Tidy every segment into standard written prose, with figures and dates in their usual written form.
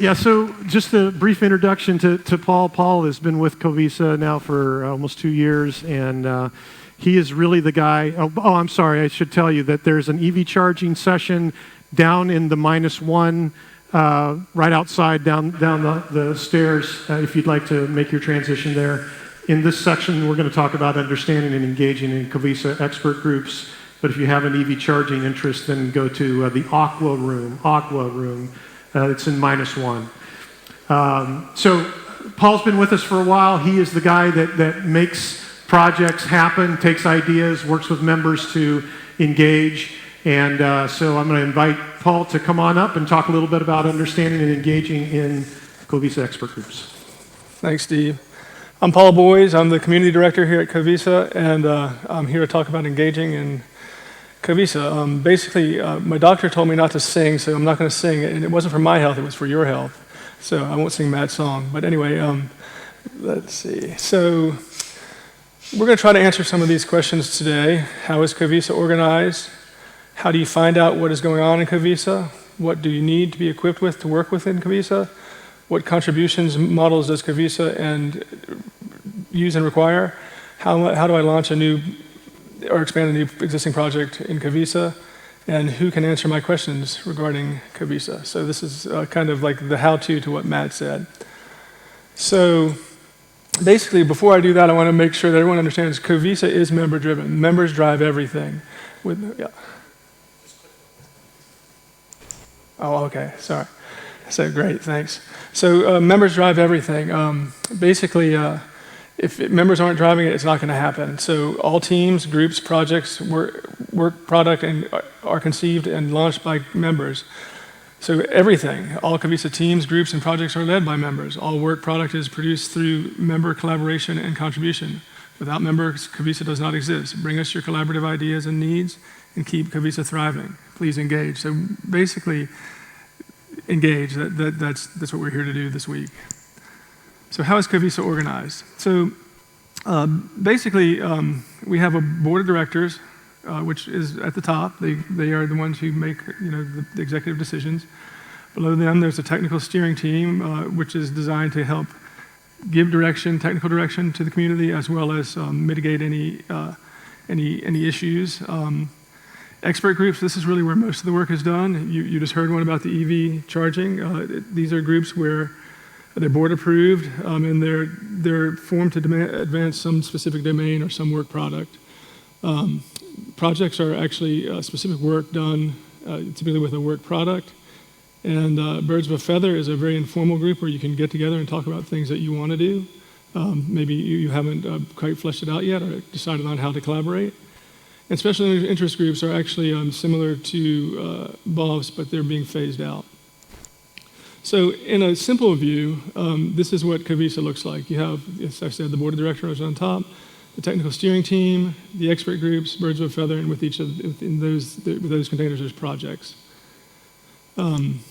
Yeah, so just a brief introduction to Paul. Paul has been with COVESA now for almost 2 years, and he is really the guy. Oh, I'm sorry, I should tell you that there's an EV charging session down in the -1, right outside down the stairs, if you'd like to make your transition there. In this section, we're going to talk about understanding and engaging in COVESA expert groups. But if you have an EV charging interest, then go to the Aqua Room. It's in -1. So Paul's been with us for a while. He is the guy that makes projects happen, takes ideas, works with members to engage. And so I'm going to invite Paul to come on up and talk a little bit about understanding and engaging in COVESA expert groups. Thanks, Steve. I'm Paul Boys. I'm the community director here at COVESA, and I'm here to talk about engaging in COVESA. Basically, my doctor told me not to sing, so I'm not going to sing, and it wasn't for my health, it was for your health. So I won't sing Matt's song. But anyway, let's see. So we're going to try to answer some of these questions today. How is COVESA organized? How do you find out what is going on in COVESA? What do you need to be equipped with to work within COVESA? What contributions models does COVESA use and require? How do I launch a new or expand a new existing project in COVESA, and who can answer my questions regarding COVESA? So this is kind of like the how-to to what Matt said. So basically, before I do that, I want to make sure that everyone understands COVESA is member-driven. Members drive everything. Oh, okay, sorry. So great, thanks. So members drive everything. Basically, if members aren't driving it, it's not going to happen. So all teams, groups, projects, work product and are conceived and launched by members. So everything, all COVESA teams, groups, and projects are led by members. All work product is produced through member collaboration and contribution. Without members, COVESA does not exist. Bring us your collaborative ideas and needs and keep COVESA thriving. Please engage. So basically, engage. That's what we're here to do this week. So how is COVESA organized? So basically, we have a board of directors, which is at the top. They are the ones who make the executive decisions. Below them, there's a technical steering team, which is designed to help give technical direction to the community, as well as mitigate any issues. Expert groups, this is really where most of the work is done. You just heard one about the EV charging. These are groups where they're board approved, and they're formed to advance some specific domain or some work product. Projects are actually specific work done typically with a work product. And Birds of a Feather is a very informal group where you can get together and talk about things that you want to do. Maybe you haven't quite fleshed it out yet or decided on how to collaborate. And special interest groups are actually similar to BoFs, but they're being phased out. So in a simple view, this is what COVESA looks like. You have, as I said, the board of directors on top, the technical steering team, the expert groups, Birds of a Feather, and with those containers, there's projects. And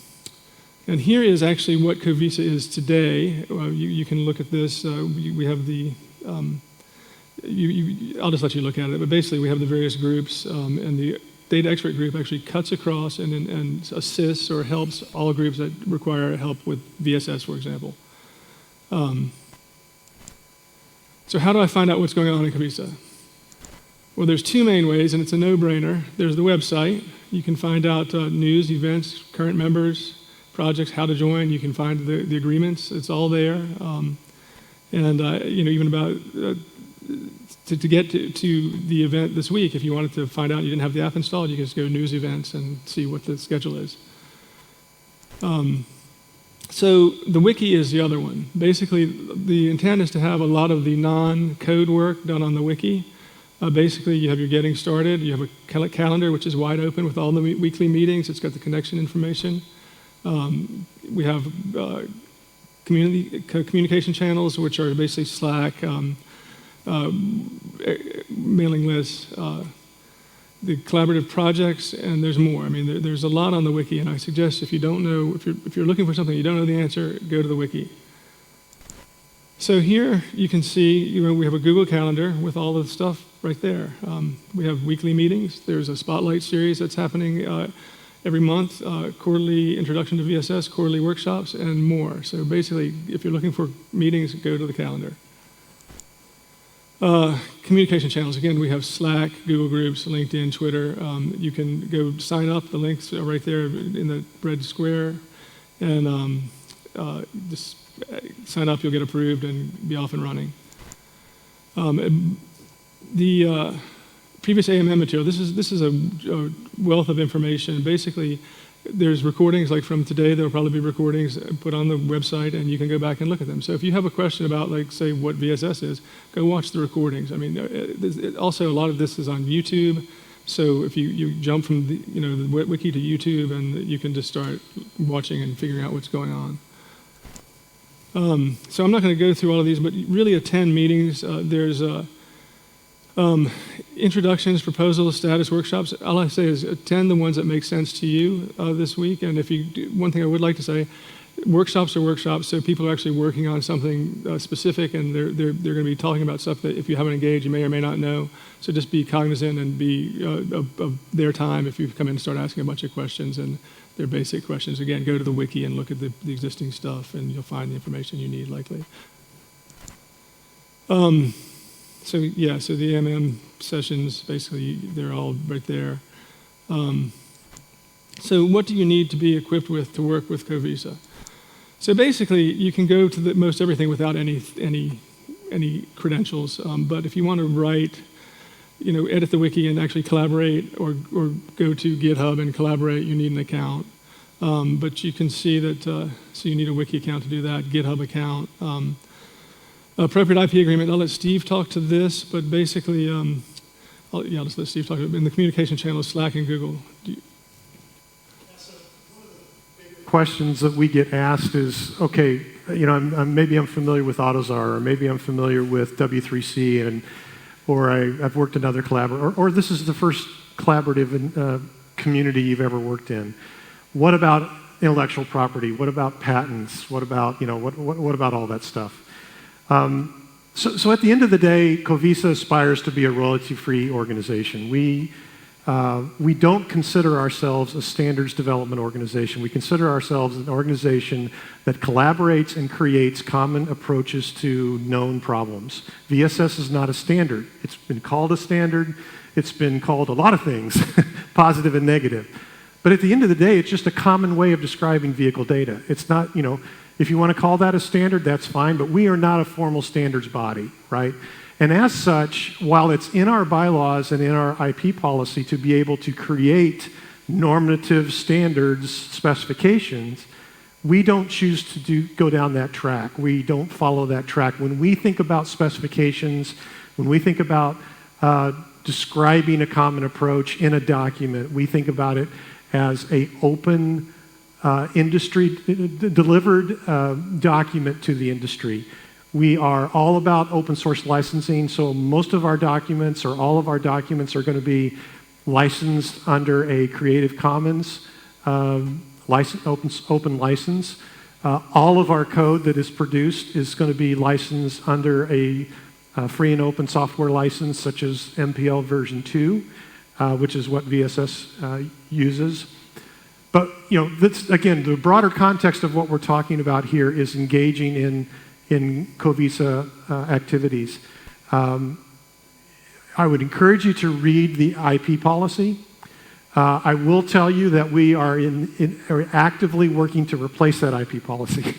here is actually what COVESA is today. You can look at this. We have the, I'll just let you look at it, but basically we have the various groups, and the data expert group actually cuts across and assists or helps all groups that require help with VSS, for example. So how do I find out what's going on in COVESA? Well, there's two main ways, and it's a no-brainer. There's the website. You can find out news, events, current members, projects, how to join. You can find the agreements. It's all there. Even about to get to the event this week, if you wanted to find out you didn't have the app installed, you can just go to news events and see what the schedule is. So the wiki is the other one. Basically, the intent is to have a lot of the non-code work done on the wiki. Basically, you have your getting started. You have a calendar, which is wide open with all the weekly meetings. It's got the connection information. We have communication channels, which are basically Slack, mailing lists, the collaborative projects, and there's more. I mean, there's a lot on the wiki, and I suggest if you don't know, if you're looking for something you don't know the answer, go to the wiki. So here you can see, we have a Google Calendar with all the stuff right there. We have weekly meetings. There's a spotlight series that's happening every month, quarterly introduction to VSS, quarterly workshops, and more. So basically, if you're looking for meetings, go to the calendar. Communication channels. Again, we have Slack, Google Groups, LinkedIn, Twitter. You can go sign up. The links are right there in the red square. And just sign up, you'll get approved and be off and running. The previous AMM material, this is a wealth of information. Basically, there's recordings, like from today, there'll probably be recordings put on the website, and you can go back and look at them. So if you have a question about, like, say, what VSS is, go watch the recordings. I mean, also, a lot of this is on YouTube. So if you jump from the wiki to YouTube, and you can just start watching and figuring out what's going on. So I'm not going to go through all of these, but really attend meetings. There's introductions, proposals, status workshops. All I say is attend the ones that make sense to you this week. And if you do, one thing I would like to say, workshops are workshops, so people are actually working on something specific, and they're going to be talking about stuff that if you haven't engaged, you may or may not know. So just be cognizant and be of their time if you come in and start asking a bunch of questions, and they're basic questions. Again, go to the wiki and look at the existing stuff, and you'll find the information you need, likely. So yeah, so the AMM sessions, basically, they're all right there. So what do you need to be equipped with to work with COVESA? So basically, you can go to most everything without any credentials. But if you want to write, edit the wiki and actually collaborate, or go to GitHub and collaborate, you need an account. But you can see that, so you need a wiki account to do that, GitHub account. Appropriate IP agreement. I'll let Steve talk to this, but basically, I'll just let Steve talk. In the communication channels, Slack and Google. Questions that we get asked is, okay, maybe I'm familiar with AutoZar, or maybe I'm familiar with W3C, or I've worked in other collaborative, or this is the first collaborative community you've ever worked in. What about intellectual property? What about patents? What about what about all that stuff? So at the end of the day, COVESA aspires to be a royalty-free organization. We don't consider ourselves a standards development organization. We consider ourselves an organization that collaborates and creates common approaches to known problems. VSS is not a standard. It's been called a standard. It's been called a lot of things, positive and negative. But at the end of the day, it's just a common way of describing vehicle data. It's not, if you want to call that a standard, that's fine, but we are not a formal standards body, right? And as such, while it's in our bylaws and in our IP policy to be able to create normative standards specifications, we don't choose to go down that track. We don't follow that track. When we think about specifications, when we think about describing a common approach in a document, we think about it as an open industry delivered document to the industry. We are all about open source licensing, so most of our documents, or all of our documents, are going to be licensed under a Creative Commons open license. All of our code that is produced is going to be licensed under a free and open software license, such as MPL version 2, which is what VSS uses. But that's, again, the broader context of what we're talking about here is engaging in COVESA activities. I would encourage you to read the IP policy. I will tell you that we are actively working to replace that IP policy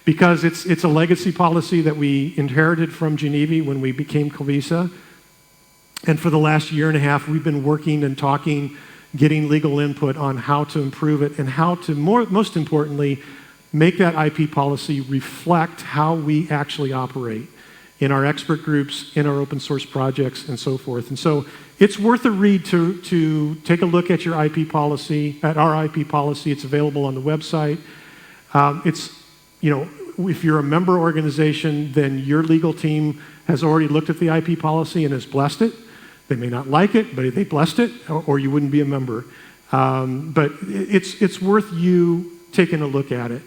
because it's a legacy policy that we inherited from Geneva when we became COVESA. And for the last year and a half, we've been working and talking, getting legal input on how to improve it and how to, most importantly, make that IP policy reflect how we actually operate in our expert groups, in our open source projects, and so forth. And so it's worth a read to take a look at your IP policy, at our IP policy. It's available on the website. If you're a member organization, then your legal team has already looked at the IP policy and has blessed it. They may not like it, but they blessed it, or you wouldn't be a member. But it's worth you taking a look at it.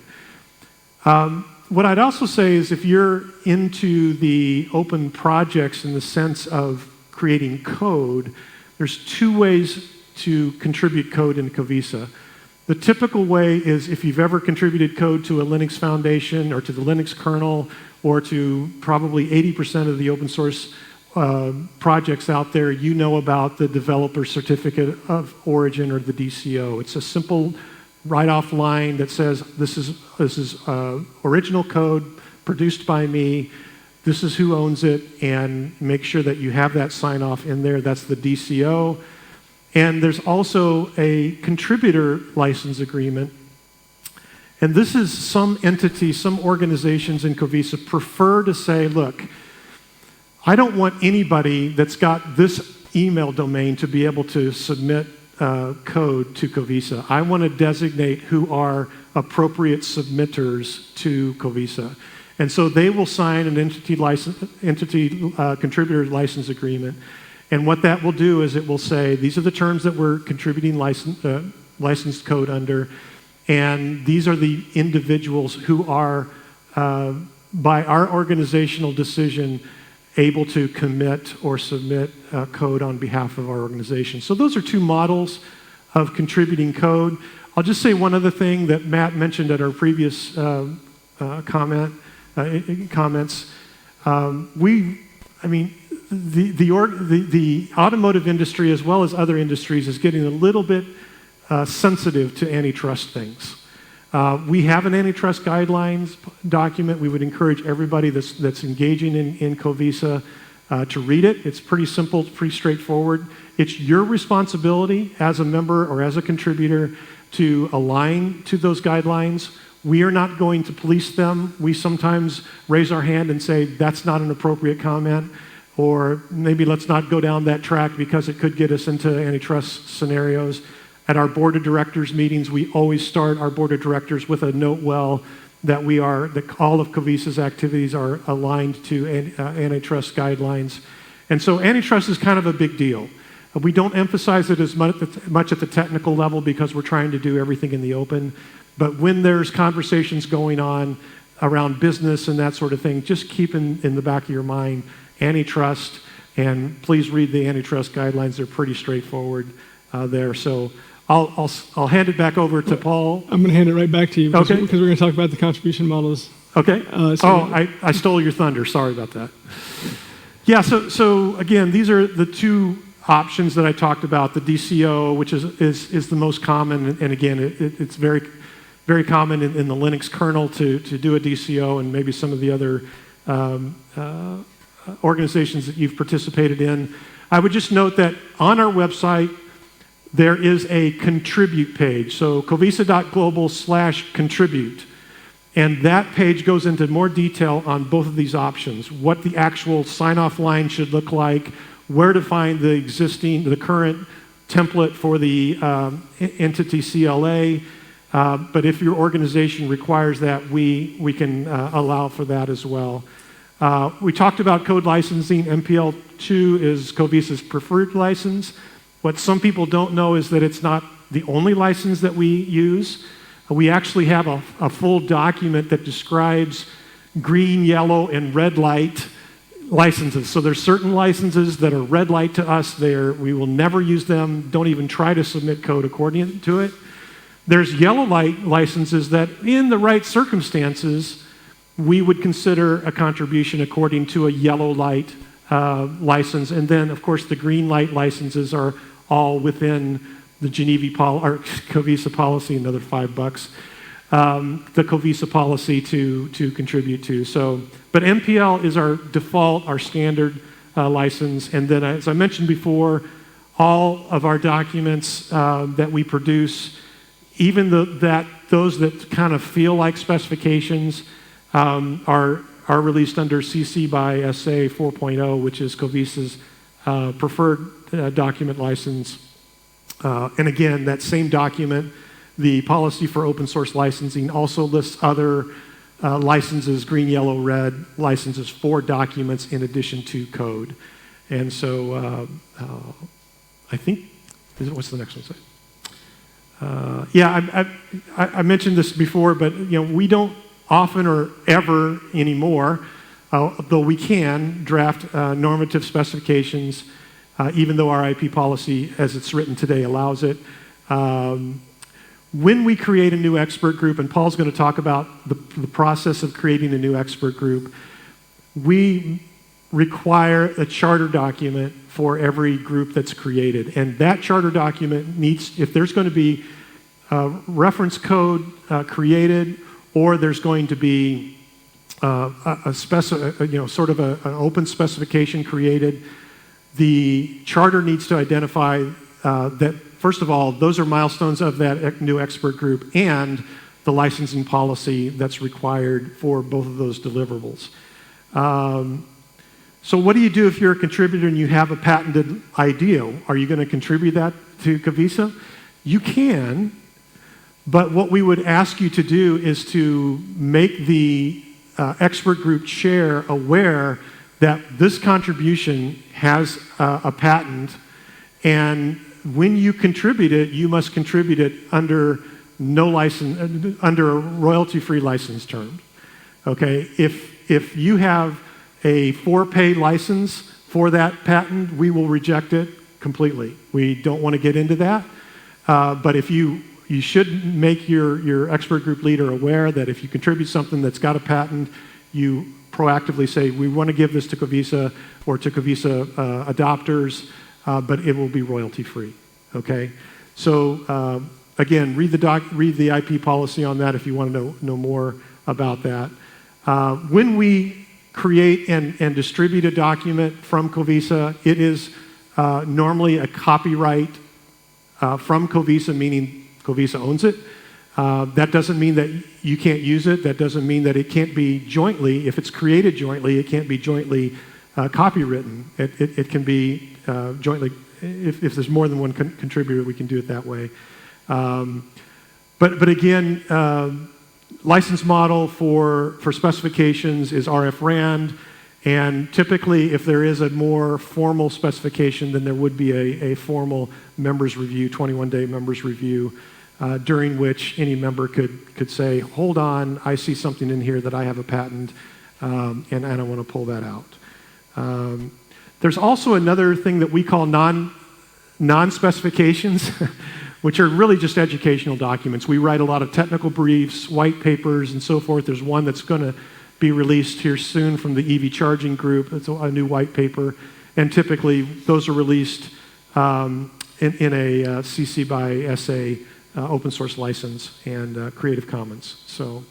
What I'd also say is if you're into the open projects in the sense of creating code, there's two ways to contribute code in COVESA. The typical way is if you've ever contributed code to a Linux Foundation or to the Linux kernel or to probably 80% of the open source projects out there, you know about the Developer Certificate of Origin or the DCO. It's a simple write-off line that says this is original code produced by me, this is who owns it, and make sure that you have that sign-off in there. That's the DCO. And there's also a contributor license agreement. And this is some entities, some organizations in COVESA prefer to say, look, I don't want anybody that's got this email domain to be able to submit code to COVESA. I want to designate who are appropriate submitters to COVESA. And so they will sign an entity contributor license agreement. And what that will do is it will say, these are the terms that we're contributing licensed code under, and these are the individuals who are, by our organizational decision, able to commit or submit code on behalf of our organization. So those are two models of contributing code. I'll just say one other thing that Matt mentioned at our previous comments. The automotive industry, as well as other industries, is getting a little bit sensitive to antitrust things. We have an antitrust guidelines document. We would encourage everybody that's engaging in COVESA to read it. It's pretty simple, it's pretty straightforward. It's your responsibility as a member or as a contributor to align to those guidelines. We are not going to police them. We sometimes raise our hand and say, that's not an appropriate comment, or maybe let's not go down that track because it could get us into antitrust scenarios. At our board of directors meetings, we always start our board of directors with a note well that all of COVESA's activities are aligned to antitrust guidelines. And so antitrust is kind of a big deal. We don't emphasize it as much at the technical level because we're trying to do everything in the open. But when there's conversations going on around business and that sort of thing, just keep in the back of your mind antitrust, and please read the antitrust guidelines. They're pretty straightforward there. So I'll hand it back over to Paul. I'm going to hand it right back to you because we're going to talk about the contribution models. Okay. I stole your thunder. Sorry about that. Yeah, so again, these are the two options that I talked about. The DCO, which is the most common, and again, it's very, very common in the Linux kernel to do a DCO, and maybe some of the other organizations that you've participated in. I would just note that on our website, there is a contribute page. So covesa.global/contribute. And that page goes into more detail on both of these options, what the actual sign-off line should look like, where to find the current template for the entity CLA. But if your organization requires that, we can allow for that as well. We talked about code licensing. MPL2 is COVESA's preferred license. What some people don't know is that it's not the only license that we use. We actually have a full document that describes green, yellow, and red light licenses. So there's certain licenses that are red light to us. We will never use them. Don't even try to submit code according to it. There's yellow light licenses that, in the right circumstances, we would consider a contribution according to a yellow light license. And then, of course, the green light licenses are all within the COVESA policy, another $5, the COVESA policy to contribute to. So, but MPL is our default, our standard license. And then, as I mentioned before, all of our documents that we produce, even those that kind of feel like specifications, are released under CC by SA 4.0, which is COVESA's preferred document license. And again, that same document, the policy for open source licensing, also lists other licenses, green, yellow, red licenses for documents in addition to code. And so I think, what's the next one say? I mentioned this before, but we don't often or ever anymore, though we can draft normative specifications even though our IP policy, as it's written today, allows it. When we create a new expert group, and Paul's going to talk about the process of creating a new expert group, we require a charter document for every group that's created. And that charter document needs, if there's going to be a reference code created, or there's going to be sort of an open specification created, the charter needs to identify that, first of all, those are milestones of that new expert group and the licensing policy that's required for both of those deliverables. So what do you do if you're a contributor and you have a patented idea? Are you going to contribute that to COVESA? You can, but what we would ask you to do is to make the expert group chair aware that this contribution has a patent, and when you contribute it, you must contribute it under under a royalty-free license term. Okay, if you have a for-pay license for that patent, we will reject it completely. We don't want to get into that, but if you should make your expert group leader aware that if you contribute something that's got a patent, you proactively say, we want to give this to COVESA or to COVESA adopters, but it will be royalty-free, okay? So again, read the IP policy on that if you want to know more about that. When we create and distribute a document from COVESA, it is normally a copyright from COVESA, meaning COVESA owns it. That doesn't mean that you can't use it. That doesn't mean that it can't be jointly. If it's created jointly, it can't be jointly copywritten. It can be jointly, if there's more than one contributor, we can do it that way. But again, license model for specifications is RF RAND, and typically if there is a more formal specification, then there would be a formal members review, 21-day members review, during which any member could say, hold on, I see something in here that I have a patent, and I want to pull that out. There's also another thing that we call non-specifications, which are really just educational documents. We write a lot of technical briefs, white papers, and so forth. There's one that's going to be released here soon from the EV charging group. It's a new white paper, and typically those are released in a CC by SA open source license and Creative Commons. So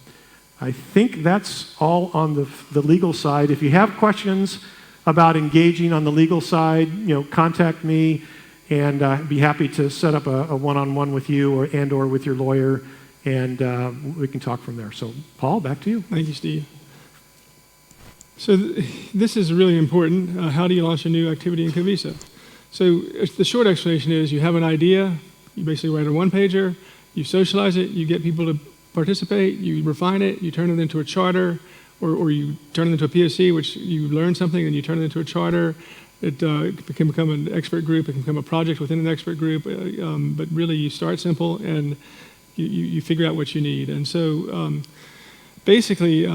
I think that's all on the legal side. If you have questions about engaging on the legal side, contact me, and I'd be happy to set up a one-on-one with you or with your lawyer, and we can talk from there. So, Paul, back to you. Thank you, Steve. So this is really important. How do you launch a new activity in COVESA? So the short explanation is you have an idea, you basically write a one-pager, you socialize it, you get people to participate, you refine it, you turn it into a charter, or you turn it into a POC, which you learn something and you turn it into a charter. It can become an expert group, it can become a project within an expert group, but really you start simple and you figure out what you need. And so basically,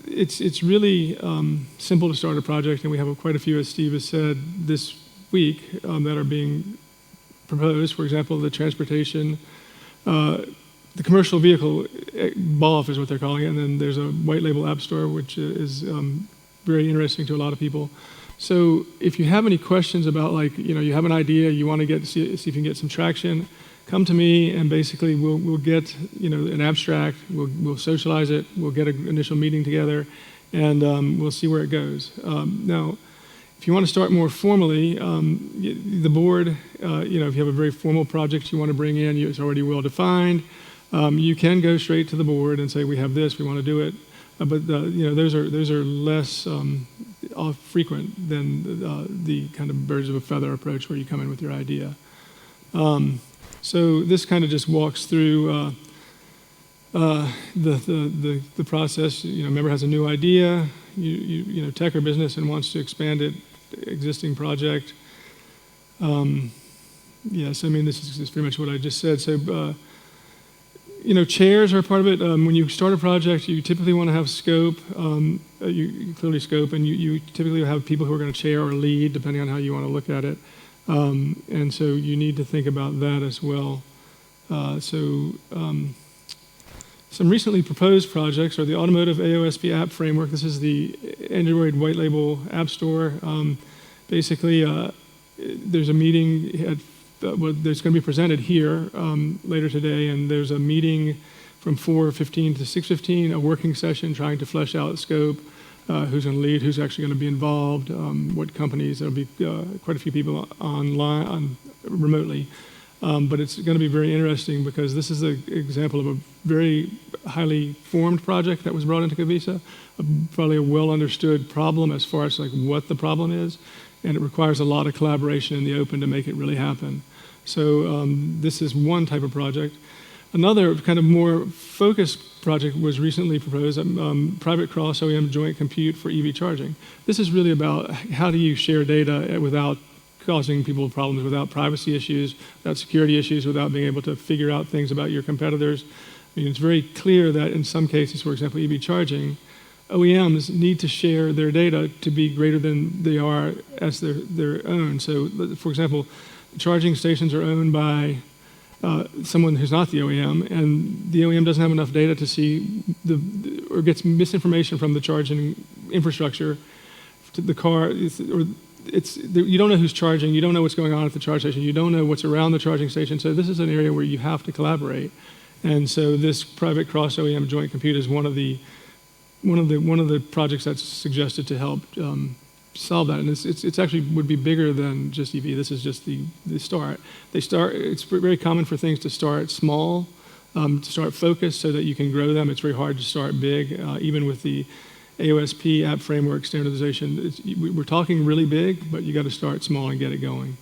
it's really simple to start a project, and we have quite a few, as Steve has said, this week that are being proposed. For example, the transportation, the commercial vehicle, BoF is what they're calling it, and then there's a white label app store, which is very interesting to a lot of people. So if you have any questions about, you have an idea, you want to see if you can get some traction, come to me, and basically we'll get an abstract, we'll socialize it, we'll get an initial meeting together, and we'll see where it goes. Now, if you want to start more formally, the board, if you have a very formal project you want to bring in, it's already well defined, you can go straight to the board and say, we have this, we want to do it. But those are less frequent than the kind of birds of a feather approach where you come in with your idea. So this kind of just walks through the process. A member has a new idea, tech or business, and wants to expand it, existing project. Yes, I mean this is pretty much what I just said. So chairs are a part of it. When you start a project, you typically want to have scope. You clearly scope, and you typically have people who are going to chair or lead, depending on how you want to look at it. And so you need to think about that as well. Some recently proposed projects are the Automotive AOSP App Framework. This is the Android white label app store. Basically, there's a meeting that's going to be presented here later today, and there's a meeting from 4:15 to 6:15, a working session trying to flesh out scope, who's going to lead, who's actually going to be involved, what companies. There'll be quite a few people online, remotely. But it's going to be very interesting because this is an example of a very highly formed project that was brought into COVESA, probably a well understood problem as far as like what the problem is, and it requires a lot of collaboration in the open to make it really happen. So this is one type of project. Another kind of more focused project was recently proposed, private cross OEM joint compute for EV charging. This is really about how do you share data without causing people problems, without privacy issues, without security issues, without being able to figure out things about your competitors. I mean, it's very clear that in some cases, for example, EV charging, OEMs need to share their data to be greater than they are as their own. So, for example, charging stations are owned by someone who's not the OEM, and the OEM doesn't have enough data to see or gets misinformation from the charging infrastructure to the car, you don't know who's charging, you don't know what's going on at the charge station, you don't know what's around the charging station. So this is an area where you have to collaborate. And so this private cross OEM joint compute is one of the projects that's suggested to help solve that. And it's actually would be bigger than just EV. This is just the start. It's very common for things to start small, to start focused so that you can grow them. It's very hard to start big, even with the AOSP app framework standardization. We're talking really big, but you got to start small and get it going.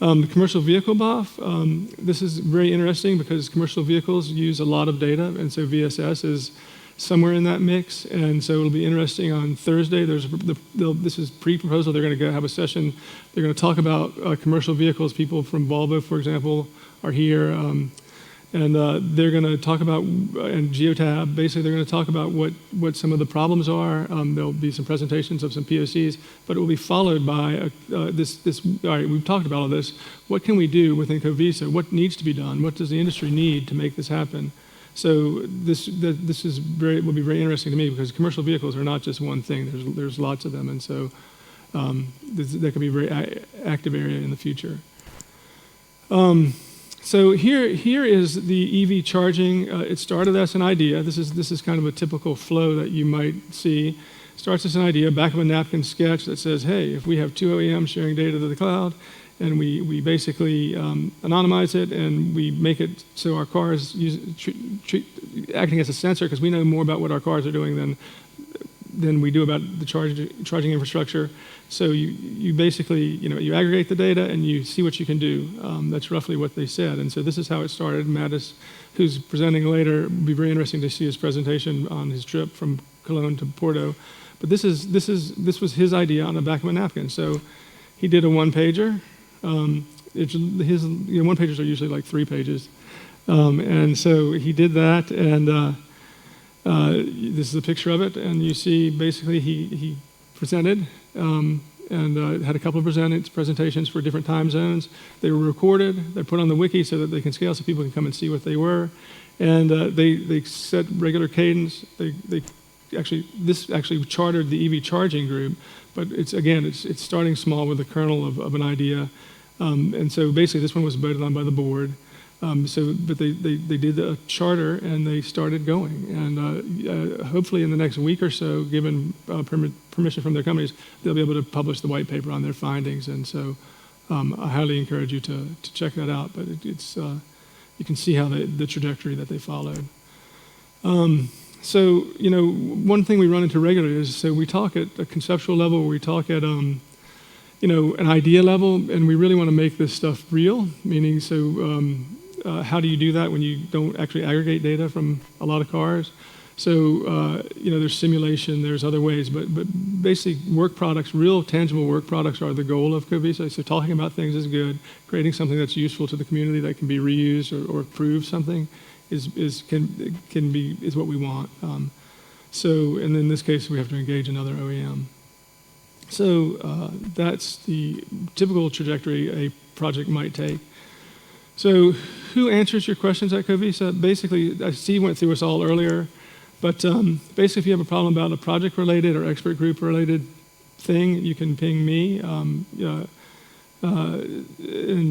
The commercial vehicle BoF, this is very interesting because commercial vehicles use a lot of data, and so VSS is somewhere in that mix. And so it'll be interesting on Thursday. This is pre-proposal. They're going to have a session. They're going to talk about commercial vehicles. People from Volvo, for example, are here. And they're going to talk about, and Geotab, basically they're going to talk about what some of the problems are. There'll be some presentations of some POCs, but it will be followed by all right, we've talked about all this. What can we do within COVESA? What needs to be done? What does the industry need to make this happen? So this will be very interesting to me because commercial vehicles are not just one thing. There's lots of them, and so that could be a very active area in the future. So here is the EV charging. It started as an idea. This is kind of a typical flow that you might see. Starts as an idea, back of a napkin sketch that says, hey, if we have two OEMs sharing data to the cloud, and we basically anonymize it, and we make it so our cars acting as a sensor, because we know more about what our cars are doing than we do about the charging infrastructure. So you basically, you aggregate the data and you see what you can do. That's roughly what they said. And so this is how it started. Mattis, who's presenting later, will be very interesting to see his presentation on his trip from Cologne to Porto. But this was his idea on the back of a napkin. So he did a one-pager. His one-pagers are usually like 3 pages. And so he did that, and this is a picture of it, and you see basically he presented and had a couple of presentations for different time zones. They were recorded, they're put on the wiki so that they can scale so people can come and see what they were. And they set regular cadence. This actually chartered the EV charging group, but it's starting small with the kernel of an idea. And so basically this one was voted on by the board. But they did a charter and they started going. And hopefully in the next week or so, given permission from their companies, they'll be able to publish the white paper on their findings. And so I highly encourage you to check that out. But you can see how the trajectory that they followed. So one thing we run into regularly is, so we talk at a conceptual level, we talk at an idea level, and we really want to make this stuff real, meaning how do you do that when you don't actually aggregate data from a lot of cars? So, there's simulation, there's other ways, but basically work products, real tangible work products are the goal of COVESA. So talking about things is good. Creating something that's useful to the community that can be reused or prove something is what we want. So, and in this case, we have to engage another OEM. So that's the typical trajectory a project might take. So who answers your questions at COVESA? Basically, Steve went through us all earlier, but basically if you have a problem about a project-related or expert group-related thing, you can ping me, and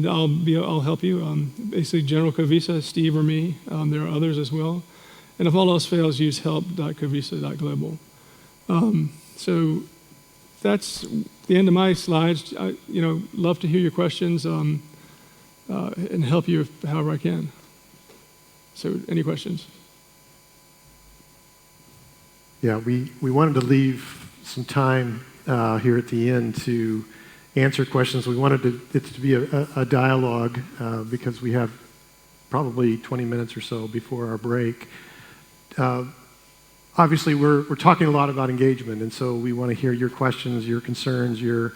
I'll help you. Basically, General COVESA, Steve or me. There are others as well. And if all else fails, use help.covesa.global. So that's the end of my slides. Love to hear your questions and help you however I can. So any questions? Yeah, we wanted to leave some time here at the end to answer questions. We wanted it to be a dialogue because we have probably 20 minutes or so before our break. Obviously, we're talking a lot about engagement, and so we want to hear your questions, your concerns, your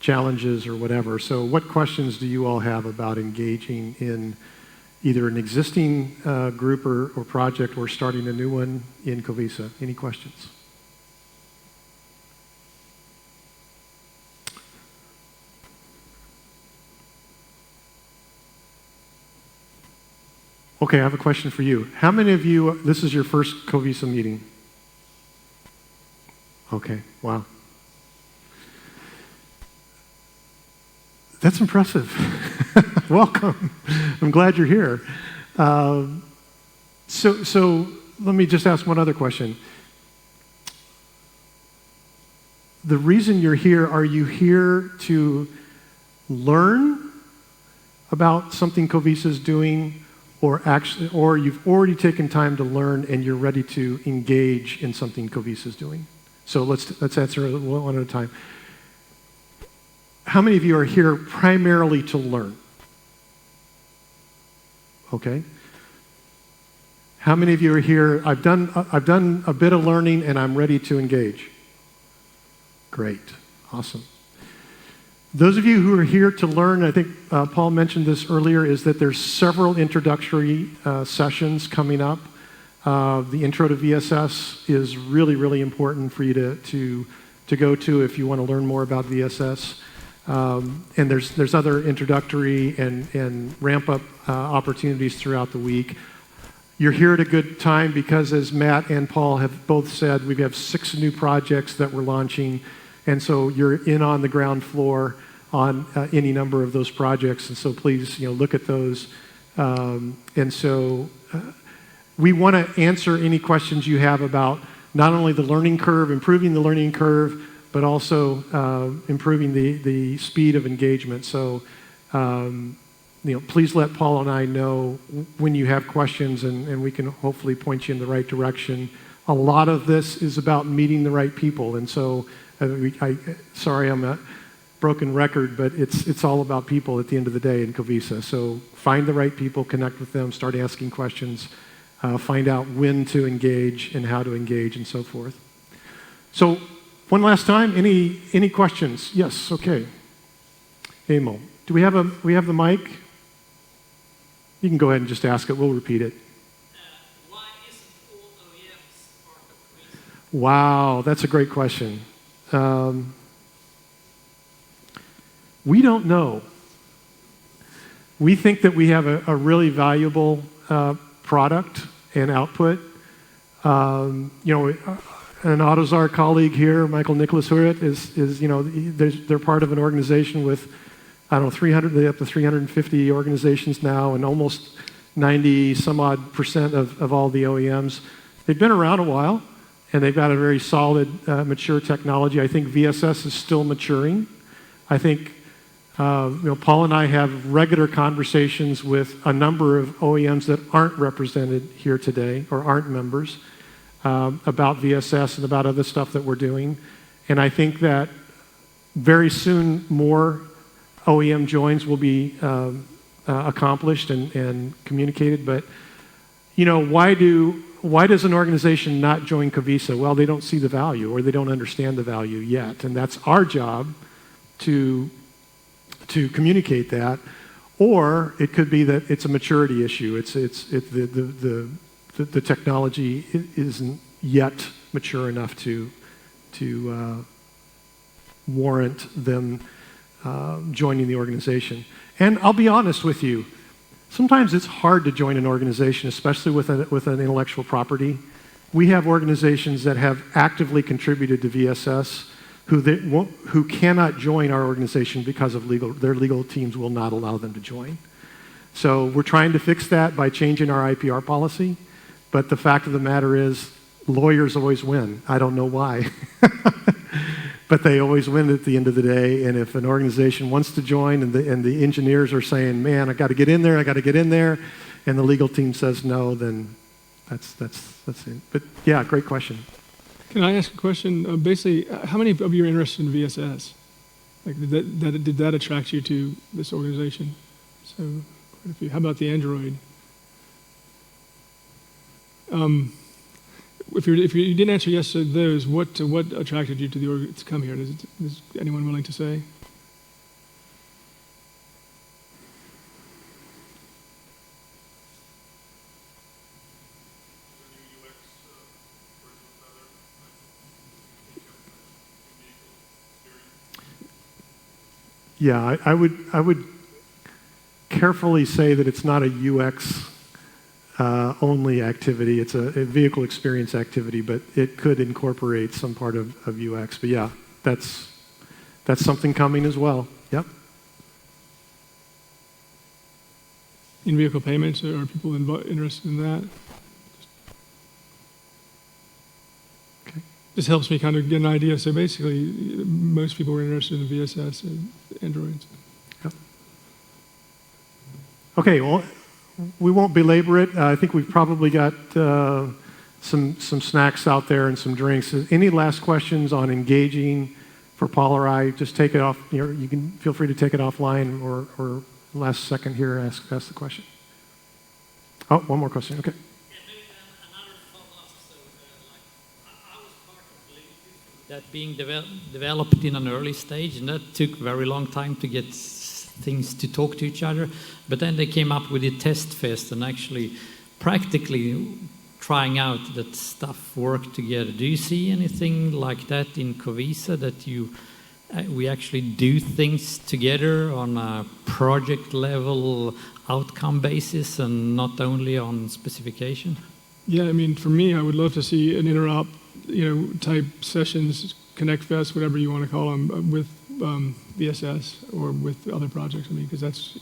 challenges, or whatever. So what questions do you all have about engaging in either an existing group or project or starting a new one in COVESA? Any questions? Okay, I have a question for you. How many of you, this is your first COVESA meeting? Okay, wow. That's impressive. Welcome. I'm glad you're here. So let me just ask one other question. The reason you're here, are you here to learn about something COVESA is doing, or you've already taken time to learn and you're ready to engage in something COVESA is doing? So let's answer one at a time. How many of you are here primarily to learn? Okay. How many of you are here, I've done a bit of learning and I'm ready to engage? Great. Awesome. Those of you who are here to learn, I think Paul mentioned this earlier, is that there's several introductory sessions coming up. The intro to VSS is really, really important for you to go to if you want to learn more about VSS. And there's other introductory and ramp-up opportunities throughout the week. You're here at a good time because, as Matt and Paul have both said, we have 6 new projects that we're launching, and so you're in on the ground floor on any number of those projects, and so please look at those. And so we want to answer any questions you have about not only the learning curve, improving the learning curve, but also improving the speed of engagement. So please let Paul and I know when you have questions, and we can hopefully point you in the right direction. A lot of this is about meeting the right people, and so sorry I'm a broken record, but it's all about people at the end of the day in COVESA. So find the right people, connect with them, start asking questions, find out when to engage and how to engage, and so forth. So one last time, any questions? Yes, okay. Emil, do we have the mic? You can go ahead and just ask it. We'll repeat it. Why isn't all OEMs part of COVESA? Wow, that's a great question. We don't know. We think that we have a really valuable product and output. An AutoZar colleague here, Michael Nicholas Huret, they're part of an organization with, I don't know, 300, up to 350 organizations now, and almost 90 some odd percent of all the OEMs. They've been around a while, and they've got a very solid, mature technology. I think VSS is still maturing. I think Paul and I have regular conversations with a number of OEMs that aren't represented here today or aren't members about VSS and about other stuff that we're doing. And I think that very soon more OEM joins will be accomplished and communicated. But why does an organization not join COVESA? Well, they don't see the value, or they don't understand the value yet, and that's our job to communicate that, Or it could be that it's a maturity issue. The technology isn't yet mature enough to warrant them joining the organization. And I'll be honest with you, sometimes it's hard to join an organization, especially with an intellectual property. We have organizations that have actively contributed to VSS who cannot join our organization because of their legal teams will not allow them to join. So we're trying to fix that by changing our IPR policy, but the fact of the matter is lawyers always win. I don't know why, but they always win at the end of the day. And if an organization wants to join and the engineers are saying, man, I got to get in there, and the legal team says no, then that's it. But yeah, great question. Can I ask a question? Basically, how many of you are interested in VSS? Like, did that attract you to this organization? So, quite a few. How about the Android? If you didn't answer yes to those, what attracted you to to come here? Is anyone willing to say? Yeah, I would carefully say that it's not a UX only activity. It's a vehicle experience activity, but it could incorporate some part of UX. But yeah, that's something coming as well. Yep. In-vehicle payments, are people interested in that? Okay. This helps me kind of get an idea. So basically, most people are interested in VSS and Androids. Yep. Okay, well, we won't belabor it. I think we've probably got some snacks out there and some drinks. Any last questions on engaging for Paul or I? Just take it off. You can feel free to take it offline or last second here ask the question. Oh, one more question. Okay. Yeah, maybe another follow-up. So, I was part of Liberty that being developed in an early stage, and that took very long time to get things to talk to each other. But then they came up with a test fest and actually practically trying out that stuff worked together. Do you see anything like that in COVESA, that we actually do things together on a project level outcome basis and not only on specification? Yeah, I mean, for me, I would love to see an interop, type sessions, Connect Fest, whatever you want to call them, with VSS or with other projects. I mean, because that's,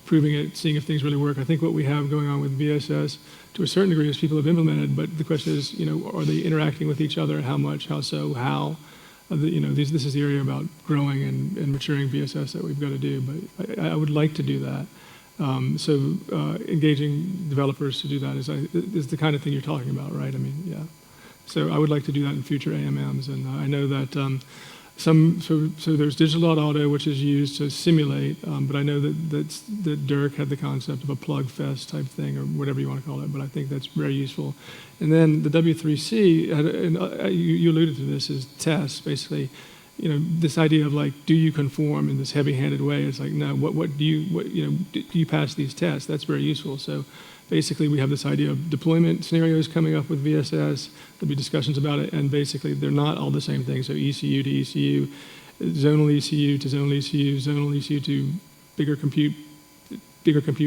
proving it, seeing if things really work. I think what we have going on with VSS, to a certain degree, is people have implemented, but the question is, are they interacting with each other? How much? How so? How? This is the area about growing and maturing VSS that we've got to do. But I would like to do that. Engaging developers to do that is the kind of thing you're talking about, right? I mean, yeah. So I would like to do that in future AMMs, and I know that so there's digital.auto, which is used to simulate, but I know that Dirk had the concept of a plug fest type thing, or whatever you want to call it, but I think that's very useful. And then the W3C, you alluded to this, is tests, basically. This idea of like, do you conform in this heavy-handed way? It's like, no, do you pass these tests? That's very useful. So basically, we have this idea of deployment scenarios coming up with VSS. There'll be discussions about it, and basically, they're not all the same thing. So ECU to ECU, zonal ECU to zonal ECU, zonal ECU to bigger compute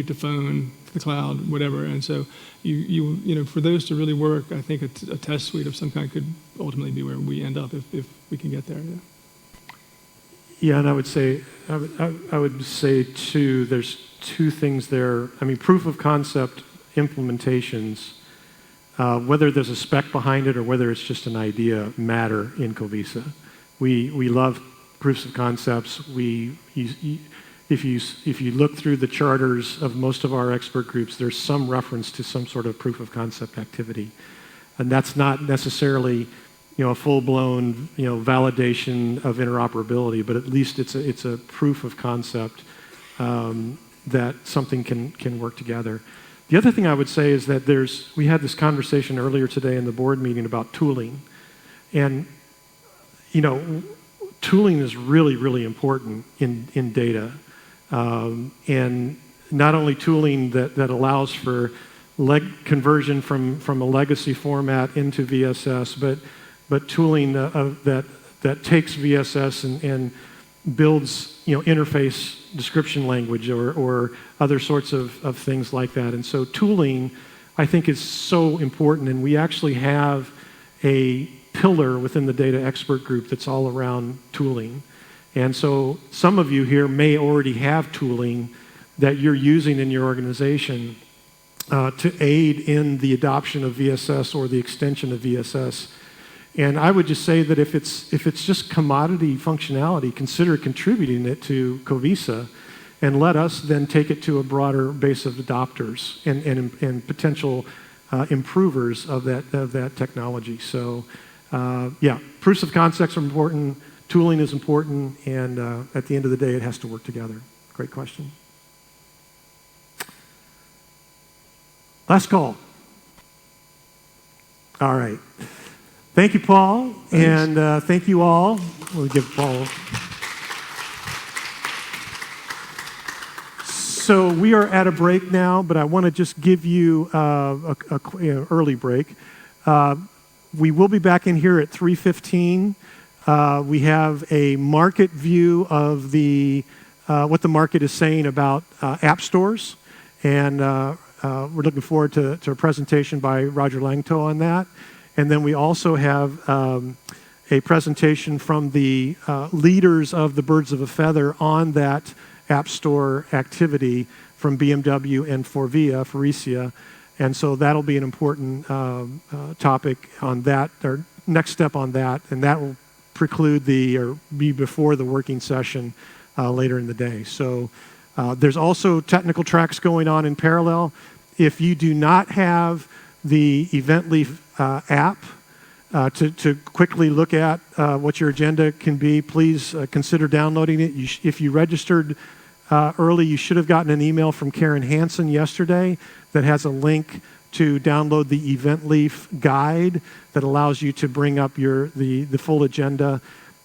to phone, to the cloud, whatever. And so, for those to really work, I think a test suite of some kind could ultimately be where we end up if we can get there. Yeah. Yeah, and I would say too, there's two things there. I mean, proof of concept implementations, whether there's a spec behind it or whether it's just an idea, matter in COVESA. We love proofs of concepts. If you look through the charters of most of our expert groups, there's some reference to some sort of proof of concept activity, and that's not necessarily a full-blown validation of interoperability, but at least it's a proof of concept that something can work together. The other thing I would say is that we had this conversation earlier today in the board meeting about tooling, and tooling is really, really important in data. And not only tooling that allows for conversion from a legacy format into VSS, but tooling that takes VSS and builds interface description language or other sorts of things like that. And so tooling, I think, is so important, and we actually have a pillar within the data expert group that's all around tooling. And so some of you here may already have tooling that you're using in your organization to aid in the adoption of VSS or the extension of VSS. And I would just say that if it's just commodity functionality, consider contributing it to COVESA, and let us then take it to a broader base of adopters and potential improvers of that technology. So, proofs of concepts are important, tooling is important, and at the end of the day, it has to work together. Great question. Last call. All right. Thank you, Paul, and thank you all. We'll give Paul. So we are at a break now, but I want to just give you an early break. We will be back in here at 3:15. We have a market view of what the market is saying about app stores, and we're looking forward to a presentation by Roger Langto on that. And then we also have a presentation from the leaders of the Birds of a Feather on that App Store activity from BMW and Faurecia. And so that'll be an important topic on that, or next step on that, and that will preclude or be before the working session later in the day. So there's also technical tracks going on in parallel. If you do not have the EventLeaf app to quickly look at what your agenda can be, please consider downloading it. If you registered early, you should have gotten an email from Karen Hansen yesterday that has a link to download the EventLeaf guide that allows you to bring up the full agenda.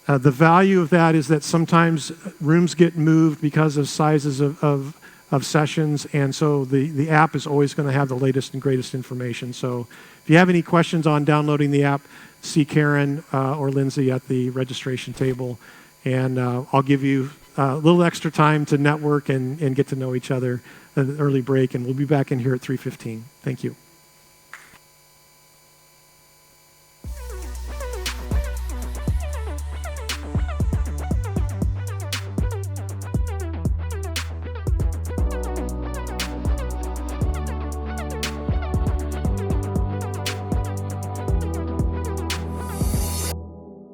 The value of that is that sometimes rooms get moved because of sizes of sessions, and so the app is always going to have the latest and greatest information. So if you have any questions on downloading the app, see Karen or Lindsay at the registration table, and I'll give you a little extra time to network and get to know each other at an early break, and we'll be back in here at 3:15. Thank you.